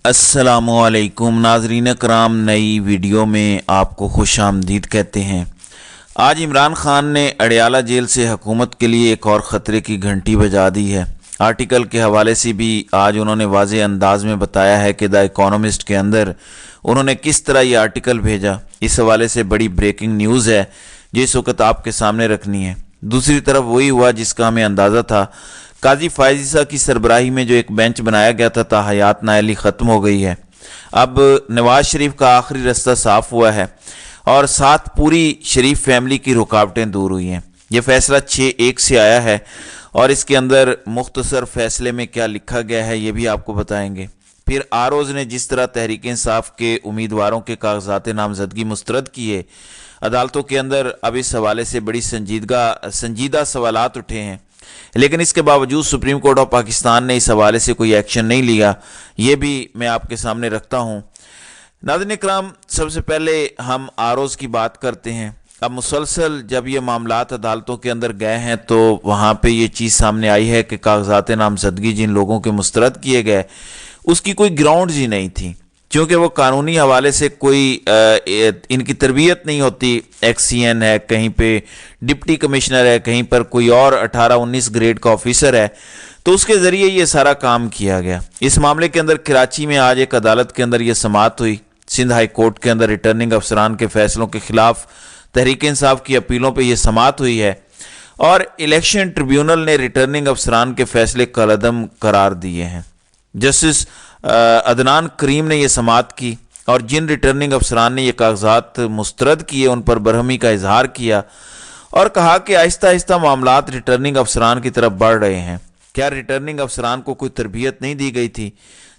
السلام علیکم ناظرین کرام، نئی ویڈیو میں آپ کو خوش آمدید کہتے ہیں۔ آج عمران خان نے اڈیالہ جیل سے حکومت کے لیے ایک اور خطرے کی گھنٹی بجا دی ہے۔ آرٹیکل کے حوالے سے بھی آج انہوں نے واضح انداز میں بتایا ہے کہ دا اکانومسٹ کے اندر انہوں نے کس طرح یہ آرٹیکل بھیجا۔ اس حوالے سے بڑی بریکنگ نیوز ہے جو اس وقت آپ کے سامنے رکھنی ہے۔ دوسری طرف وہی ہوا جس کا ہمیں اندازہ تھا۔ قاضی فائز عیسیٰ کی سربراہی میں جو ایک بینچ بنایا گیا تھا تاحیات نااہلی ختم ہو گئی ہے۔ اب نواز شریف کا آخری رستہ صاف ہوا ہے اور ساتھ پوری شریف فیملی کی رکاوٹیں دور ہوئی ہیں۔ یہ فیصلہ 6-1 سے آیا ہے اور اس کے اندر مختصر فیصلے میں کیا لکھا گیا ہے یہ بھی آپ کو بتائیں گے۔ پھر آروز نے جس طرح تحریک انصاف کے امیدواروں کے کاغذات نامزدگی مسترد کیے عدالتوں کے اندر، اب اس حوالے سے بڑی سنجیدہ سوالات اٹھے ہیں، لیکن اس کے باوجود سپریم کورٹ آف پاکستان نے اس حوالے سے کوئی ایکشن نہیں لیا۔ یہ بھی میں آپ کے سامنے رکھتا ہوں۔ ناظرین اکرام، سب سے پہلے ہم آروز کی بات کرتے ہیں۔ اب مسلسل جب یہ معاملات عدالتوں کے اندر گئے ہیں تو وہاں پہ یہ چیز سامنے آئی ہے کہ کاغذات نامزدگی جن لوگوں کے مسترد کیے گئے اس کی کوئی گراؤنڈز ہی نہیں تھی، چونکہ وہ قانونی حوالے سے کوئی ان کی تربیت نہیں ہوتی۔ ایکس سی این ہے، کہیں پہ ڈپٹی کمشنر ہے، کہیں پر کوئی اور 18-19 گریڈ کا آفیسر ہے، تو اس کے ذریعے یہ سارا کام کیا گیا۔ اس معاملے کے اندر کراچی میں آج ایک عدالت کے اندر یہ سماعت ہوئی۔ سندھ ہائی کورٹ کے اندر ریٹرننگ افسران کے فیصلوں کے خلاف تحریک انصاف کی اپیلوں پہ یہ سماعت ہوئی ہے اور الیکشن ٹریبیونل نے ریٹرننگ افسران کے فیصلے کالعدم قرار دیے ہیں۔ جسٹس عدنان کریم نے یہ سماعت کی اور جن ریٹرننگ افسران نے یہ کاغذات مسترد کیے ان پر برہمی کا اظہار کیا اور کہا کہ آہستہ آہستہ معاملات ریٹرننگ افسران کی طرف بڑھ رہے ہیں۔ کیا ریٹرننگ افسران کو کوئی تربیت نہیں دی گئی تھی؟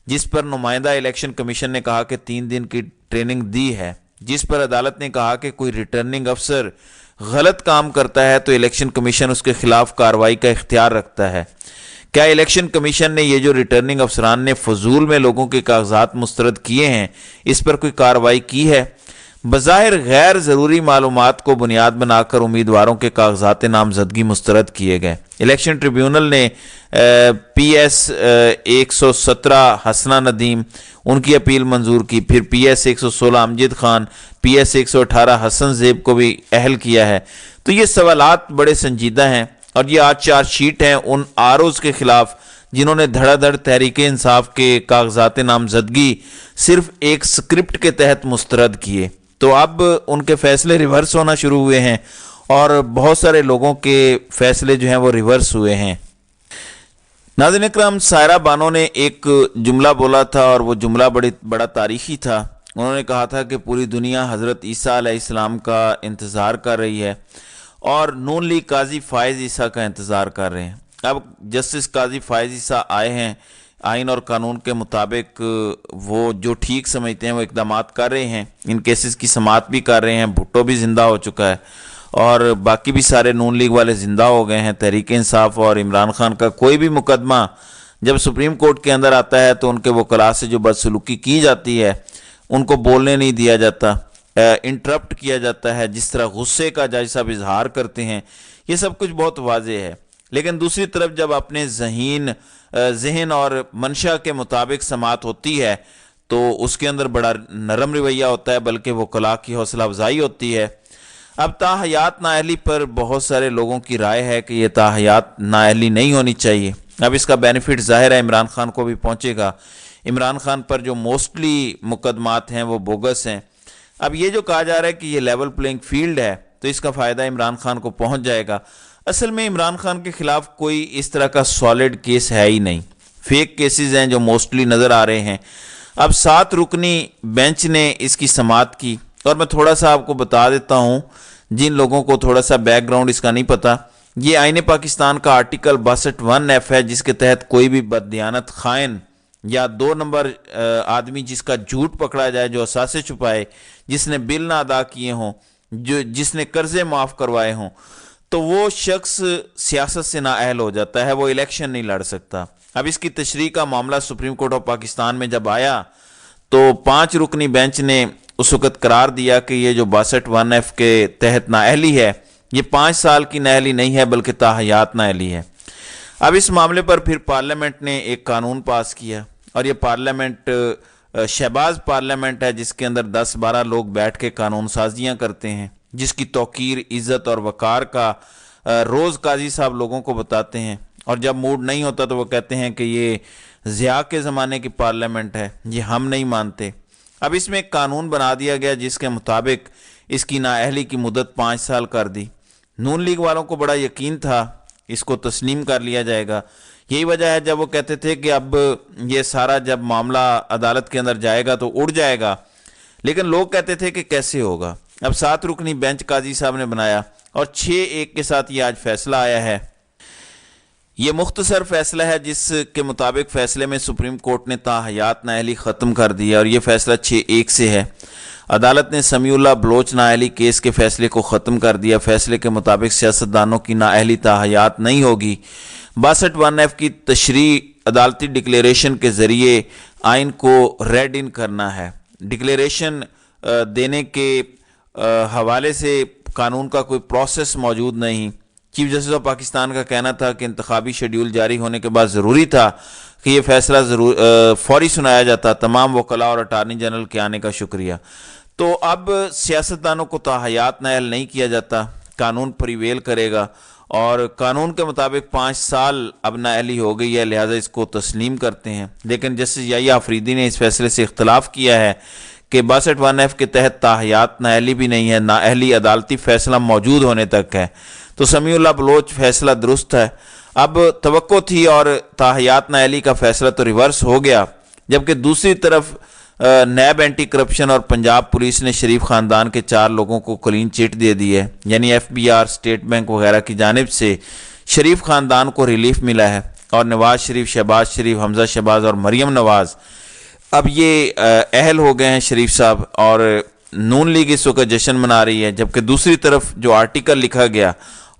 جس پر نمائندہ الیکشن کمیشن نے کہا کہ 3 دن کی ٹریننگ دی ہے، جس پر عدالت نے کہا کہ کوئی ریٹرننگ افسر غلط کام کرتا ہے تو الیکشن کمیشن اس کے خلاف کارروائی کا اختیار رکھتا ہے۔ کیا الیکشن کمیشن نے یہ جو ریٹرننگ افسران نے فضول میں لوگوں کے کاغذات مسترد کیے ہیں اس پر کوئی کارروائی کی ہے؟ بظاہر غیر ضروری معلومات کو بنیاد بنا کر امیدواروں کے کاغذات نامزدگی مسترد کیے گئے۔ الیکشن ٹریبیونل نے پی ایس 117 حسنہ ندیم ان کی اپیل منظور کی، پھر P S 116 Amjad Khan, P S 118 حسن زیب کو بھی اہل کیا ہے۔ تو یہ سوالات بڑے سنجیدہ ہیں اور یہ آج چارج شیٹ ہیں ان آروز کے خلاف جنہوں نے دھڑا دھڑ تحریک انصاف کے کاغذات نامزدگی صرف ایک سکرپٹ کے تحت مسترد کیے۔ تو اب ان کے فیصلے ریورس ہونا شروع ہوئے ہیں اور بہت سارے لوگوں کے فیصلے جو ہیں وہ ریورس ہوئے ہیں۔ ناظرین اکرام، سائرہ بانو نے ایک جملہ بولا تھا اور وہ جملہ بڑا تاریخی تھا۔ انہوں نے کہا تھا کہ پوری دنیا حضرت عیسیٰ علیہ السلام کا انتظار کر رہی ہے اور نون لیگ قاضی فائز عیسیٰ کا انتظار کر رہے ہیں۔ اب جسٹس قاضی فائز عیسیٰ آئے ہیں، آئین اور قانون کے مطابق وہ جو ٹھیک سمجھتے ہیں وہ اقدامات کر رہے ہیں، ان کیسز کی سماعت بھی کر رہے ہیں۔ بھٹو بھی زندہ ہو چکا ہے اور باقی بھی سارے نون لیگ والے زندہ ہو گئے ہیں۔ تحریک انصاف اور عمران خان کا کوئی بھی مقدمہ جب سپریم کورٹ کے اندر آتا ہے تو ان کے وکلاء سے جو بدسلوکی کی جاتی ہے ان کو بولنے نہیں دیا جاتا، انٹرپٹ کیا جاتا ہے، جس طرح غصے کا جج صاحب اظہار کرتے ہیں، یہ سب کچھ بہت واضح ہے۔ لیکن دوسری طرف جب اپنے ذہن اور منشا کے مطابق سماعت ہوتی ہے تو اس کے اندر بڑا نرم رویہ ہوتا ہے، بلکہ وکلاء کی حوصلہ افزائی ہوتی ہے۔ اب تاحیات نااہلی پر بہت سارے لوگوں کی رائے ہے کہ یہ تاحیات نااہلی نہیں ہونی چاہیے۔ اب اس کا بینیفٹ ظاہر ہے عمران خان کو بھی پہنچے گا۔ عمران خان پر جو موسٹلی مقدمات ہیں وہ بوگس ہیں۔ اب یہ جو کہا جا رہا ہے کہ یہ لیول پلینگ فیلڈ ہے تو اس کا فائدہ عمران خان کو پہنچ جائے گا۔ اصل میں عمران خان کے خلاف کوئی اس طرح کا سالڈ کیس ہے ہی نہیں، فیک کیسز ہیں جو موسٹلی نظر آ رہے ہیں۔ اب 7 رکنی بینچ نے اس کی سماعت کی اور میں تھوڑا سا آپ کو بتا دیتا ہوں جن لوگوں کو تھوڑا سا بیک گراؤنڈ اس کا نہیں پتا۔ یہ آئین پاکستان کا آرٹیکل 62(1)(f) ہے جس کے تحت کوئی بھی بددیانت خائن یا 2 نمبر آدمی جس کا جھوٹ پکڑا جائے، جو اثاثے چھپائے، جس نے بل نہ ادا کیے ہوں، جس نے قرضے معاف کروائے ہوں، تو وہ شخص سیاست سے نااہل ہو جاتا ہے، وہ الیکشن نہیں لڑ سکتا۔ اب اس کی تشریح کا معاملہ سپریم کورٹ آف پاکستان میں جب آیا تو 5 رکنی بینچ نے اس وقت قرار دیا کہ یہ جو 62(1)(f) کے تحت نااہلی ہے یہ 5 سال کی نااہلی نہیں ہے بلکہ تاحیات نااہلی ہے۔ اب اس معاملے پر پھر پارلیمنٹ نے ایک قانون پاس کیا اور یہ پارلیمنٹ شہباز پارلیمنٹ ہے جس کے اندر 10-12 لوگ بیٹھ کے قانون سازیاں کرتے ہیں، جس کی توقیر، عزت اور وقار کا روز قاضی صاحب لوگوں کو بتاتے ہیں، اور جب موڈ نہیں ہوتا تو وہ کہتے ہیں کہ یہ ضیاء کے زمانے کی پارلیمنٹ ہے، یہ ہم نہیں مانتے۔ اب اس میں ایک قانون بنا دیا گیا جس کے مطابق اس کی نااہلی کی مدت 5 سال کر دی۔ نون لیگ والوں کو بڑا یقین تھا اس کو تسلیم کر لیا جائے گا، یہی وجہ ہے جب وہ کہتے تھے کہ اب یہ سارا جب معاملہ عدالت کے اندر جائے گا تو اڑ جائے گا، لیکن لوگ کہتے تھے کہ کیسے ہوگا۔ اب 7 رکنی بینچ قاضی صاحب نے بنایا اور 6-1 کے ساتھ یہ آج فیصلہ آیا ہے۔ یہ مختصر فیصلہ ہے جس کے مطابق فیصلے میں سپریم کورٹ نے تاحیات نااہلی ختم کر دی ہے، اور یہ فیصلہ 6-1 سے ہے۔ عدالت نے سمیع اللہ بلوچ نااہلی کیس کے فیصلے کو ختم کر دیا۔ فیصلے کے مطابق سیاستدانوں کی نااہلی تاحیات نہیں ہوگی۔ 62(1)(f) کی تشریح عدالتی ڈکلیریشن کے ذریعے آئین کو ریڈ ان کرنا ہے۔ ڈکلیریشن دینے کے حوالے سے قانون کا کوئی پروسیس موجود نہیں۔ چیف جسٹس آف پاکستان کا کہنا تھا کہ انتخابی شیڈیول جاری ہونے کے بعد ضروری تھا کہ یہ فیصلہ فوری سنایا جاتا۔ تمام وکلاء اور اٹارنی جنرل کے آنے کا شکریہ۔ تو اب سیاستدانوں کو تاحیات نائل نہیں کیا جاتا، قانون پریویل کرے گا، اور قانون کے مطابق 5 سال اب نااہلی ہو گئی ہے، لہذا اس کو تسلیم کرتے ہیں۔ لیکن جسٹس یحییٰ آفریدی نے اس فیصلے سے اختلاف کیا ہے کہ 62(1)(f) کے تحت تاحیات نااہلی بھی نہیں ہے، نااہلی عدالتی فیصلہ موجود ہونے تک ہے۔ تو سمیع اللہ بلوچ فیصلہ درست ہے۔ اب توقع تھی اور تاحیات نااہلی کا فیصلہ تو ریورس ہو گیا، جبکہ دوسری طرف نیب اینٹی کرپشن اور پنجاب پولیس نے شریف خاندان کے 4 لوگوں کو کلین چٹ دے دی ہے، یعنی FBR، اسٹیٹ بینک وغیرہ کی جانب سے شریف خاندان کو ریلیف ملا ہے، اور نواز شریف، شہباز شریف، حمزہ شہباز اور مریم نواز اب یہ اہل ہو گئے ہیں شریف صاحب، اور نون لیگ اس وقت جشن منا رہی ہے۔ جبکہ دوسری طرف جو آرٹیکل لکھا گیا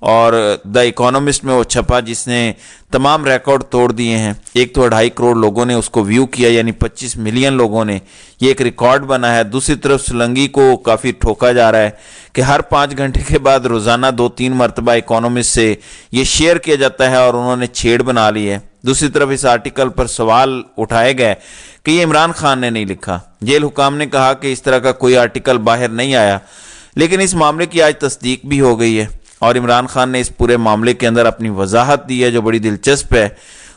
اور دا اکانومسٹ میں وہ چھپا جس نے تمام ریکارڈ توڑ دیے ہیں، ایک تو 2.5 کروڑ لوگوں نے اس کو ویو کیا، یعنی 25 ملین لوگوں نے، یہ ایک ریکارڈ بنا ہے۔ دوسری طرف سلنگی کو کافی ٹھوکا جا رہا ہے کہ ہر 5 گھنٹے کے بعد روزانہ 2-3 مرتبہ اکانومسٹ سے یہ شیئر کیا جاتا ہے، اور انہوں نے چھیڑ بنا لی ہے۔ دوسری طرف اس آرٹیکل پر سوال اٹھائے گئے کہ یہ عمران خان نے نہیں لکھا۔ جیل حکام نے کہا کہ اس طرح کا کوئی آرٹیکل باہر نہیں آیا، لیکن اس معاملے کی آج تصدیق بھی ہو گئی ہے، اور عمران خان نے اس پورے معاملے کے اندر اپنی وضاحت دی ہے جو بڑی دلچسپ ہے۔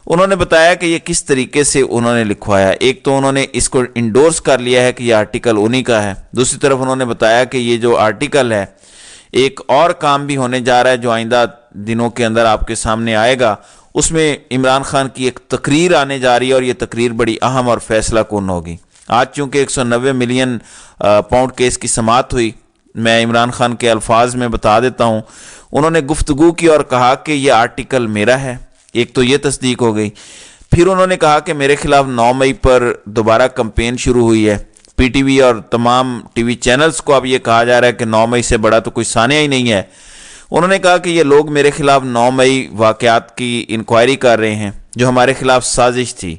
انہوں نے بتایا کہ یہ کس طریقے سے انہوں نے لکھوایا۔ ایک تو انہوں نے اس کو انڈورس کر لیا ہے کہ یہ آرٹیکل انہی کا ہے، دوسری طرف انہوں نے بتایا کہ یہ جو آرٹیکل ہے ایک اور کام بھی ہونے جا رہا ہے جو آئندہ دنوں کے اندر آپ کے سامنے آئے گا، اس میں عمران خان کی ایک تقریر آنے جا رہی ہے، اور یہ تقریر بڑی اہم اور فیصلہ کن ہوگی۔ آج چونکہ 190 ملین پاؤنڈ کیس کی سماعت ہوئی، میں عمران خان کے الفاظ میں بتا دیتا ہوں۔ انہوں نے گفتگو کی اور کہا کہ یہ آرٹیکل میرا ہے، ایک تو یہ تصدیق ہو گئی۔ پھر انہوں نے کہا کہ میرے خلاف 9 مئی پر دوبارہ کمپین شروع ہوئی ہے۔ پی ٹی وی اور تمام ٹی وی چینلز کو اب یہ کہا جا رہا ہے کہ 9 مئی سے بڑا تو کوئی ثانیہ ہی نہیں ہے۔ انہوں نے کہا کہ یہ لوگ میرے خلاف 9 مئی واقعات کی انکوائری کر رہے ہیں جو ہمارے خلاف سازش تھی۔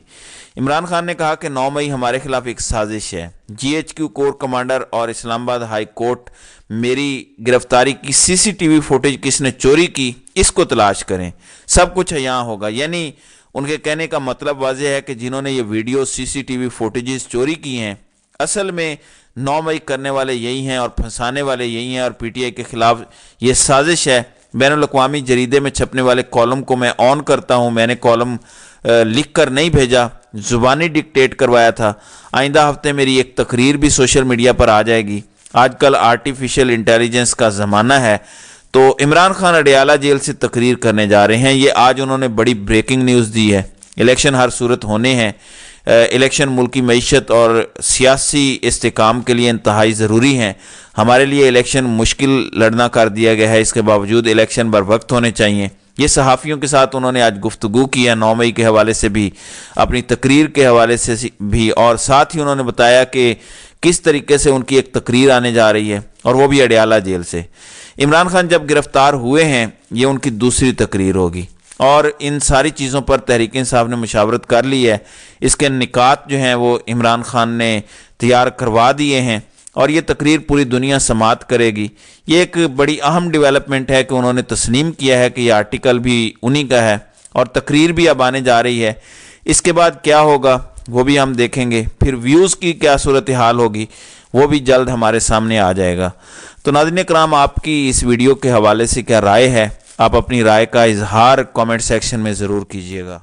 عمران خان نے کہا کہ 9 مئی ہمارے خلاف ایک سازش ہے۔ GHQ کور کمانڈر اور اسلام آباد ہائی کورٹ میری گرفتاری کی CCTV فوٹیج کس نے چوری کی اس کو تلاش کریں، سب کچھ یہاں ہوگا۔ یعنی ان کے کہنے کا مطلب واضح ہے کہ جنہوں نے یہ ویڈیو CCTV فوٹیجز چوری کی ہیں اصل میں 9 مئی کرنے والے یہی ہیں اور پھنسانے والے یہی ہیں، اور PTI کے خلاف یہ سازش ہے۔ بین الاقوامی جریدے میں چھپنے والے کالم کو میں آن کرتا ہوں، میں نے کالم لکھ کر نہیں بھیجا، زبانی ڈکٹیٹ کروایا تھا۔ آئندہ ہفتے میری ایک تقریر بھی سوشل میڈیا پر آ جائے گی۔ آج کل آرٹیفیشل انٹیلیجنس کا زمانہ ہے، تو عمران خان اڈیالہ جیل سے تقریر کرنے جا رہے ہیں۔ یہ آج انہوں نے بڑی بریکنگ نیوز دی ہے۔ الیکشن ہر صورت ہونے ہیں، الیکشن ملکی معیشت اور سیاسی استحکام کے لیے انتہائی ضروری ہیں۔ ہمارے لیے الیکشن مشکل لڑنا کر دیا گیا ہے، اس کے باوجود الیکشن بر وقت ہونے چاہیے۔ یہ صحافیوں کے ساتھ انہوں نے آج گفتگو کی ہے، 9 مئی کے حوالے سے بھی، اپنی تقریر کے حوالے سے بھی، اور ساتھ ہی انہوں نے بتایا کہ کس طریقے سے ان کی ایک تقریر آنے جا رہی ہے، اور وہ بھی اڈیالہ جیل سے۔ عمران خان جب گرفتار ہوئے ہیں یہ ان کی دوسری تقریر ہوگی، اور ان ساری چیزوں پر تحریک انصاف نے مشاورت کر لی ہے۔ اس کے نکات جو ہیں وہ عمران خان نے تیار کروا دیے ہیں، اور یہ تقریر پوری دنیا سماعت کرے گی۔ یہ ایک بڑی اہم ڈیولپمنٹ ہے کہ انہوں نے تسلیم کیا ہے کہ یہ آرٹیکل بھی انہی کا ہے، اور تقریر بھی اب آنے جا رہی ہے۔ اس کے بعد کیا ہوگا وہ بھی ہم دیکھیں گے. پھر ویوز کی کیا صورتحال ہوگی وہ بھی جلد ہمارے سامنے آ جائے گا. تو ناظرین کرام، آپ کی اس ویڈیو کے حوالے سے کیا رائے ہے؟ آپ اپنی رائے کا اظہار کامنٹ سیکشن میں ضرور کیجیے گا.